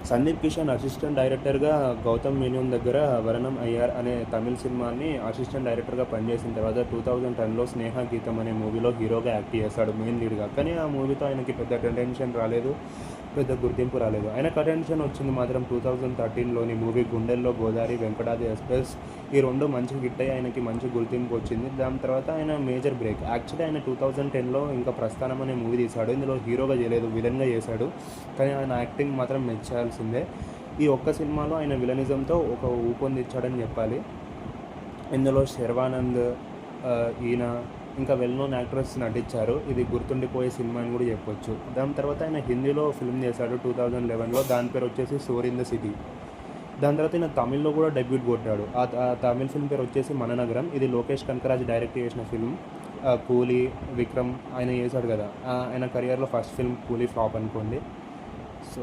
Sandeep Kishan assistant డైరెక్టర్గా గౌతమ్ మేనన్ దగ్గర వరణం అయ్యార్ అనే తమిళ్ సినిమాని అసిస్టెంట్ డైరెక్టర్గా పనిచేసిన తర్వాత 2010లో స్నేహ గీతం అనే మూవీలో హీరోగా యాక్ట్ చేశాడు మెయిన్ లీడ్గా. కానీ ఆ మూవీతో ఆయనకి పెద్ద అటెన్షన్ రాలేదు, పెద్ద గుర్తింపు రాలేదు. ఆయనకు అటెన్షన్ వచ్చింది మాత్రం 2013లోని మూవీ గుండెల్లో గోదావరి వెంకటాద్రి ఎక్స్‌ప్రెస్. ఈ రెండు మంచి హిట్ అయ్యి ఆయనకి మంచి గుర్తింపు వచ్చింది. దాని తర్వాత ఆయన మేజర్ బ్రేక్. యాక్చువల్లీ ఆయన 2010లో ఇంకా ప్రస్థానం అనే మూవీ తీశాడు. ఇందులో హీరోగా చేయలేదు, విలన్గా చేశాడు. కానీ ఆయన యాక్టింగ్ మాత్రం మెచ్చాల్సిందే. ఈ ఒక్క సినిమాలో ఆయన విలనిజంతో ఒక ఊపందించాడని చెప్పాలి. ఇందులో శర్వానంద్, ఈయన ఇంకా వెల్ నోన్ యాక్టర్స్ నటించారు. ఇది గుర్తుండిపోయే సినిమా అని కూడా చెప్పొచ్చు. దాని తర్వాత ఆయన హిందీలో ఫిల్మ్ చేశాడు 2011లో. దాని పేరు వచ్చేసి సోర్ ఇన్ ద సిటీ. దాని తర్వాత ఈయన తమిళ్లో కూడా డెబ్యూట్ కొట్టాడు. ఆ తమిళ్ ఫిల్మ్ పేరు వచ్చేసి మననగరం. ఇది లోకేష్ కనకరాజ్ డైరెక్ట్ చేసిన ఫిల్మ్. కూలీ, విక్రమ్ ఆయన చేశాడు కదా. ఆయన కెరియర్లో ఫస్ట్ ఫిల్మ్ కూలీ ఫ్లాప్ అనుకోండి. సో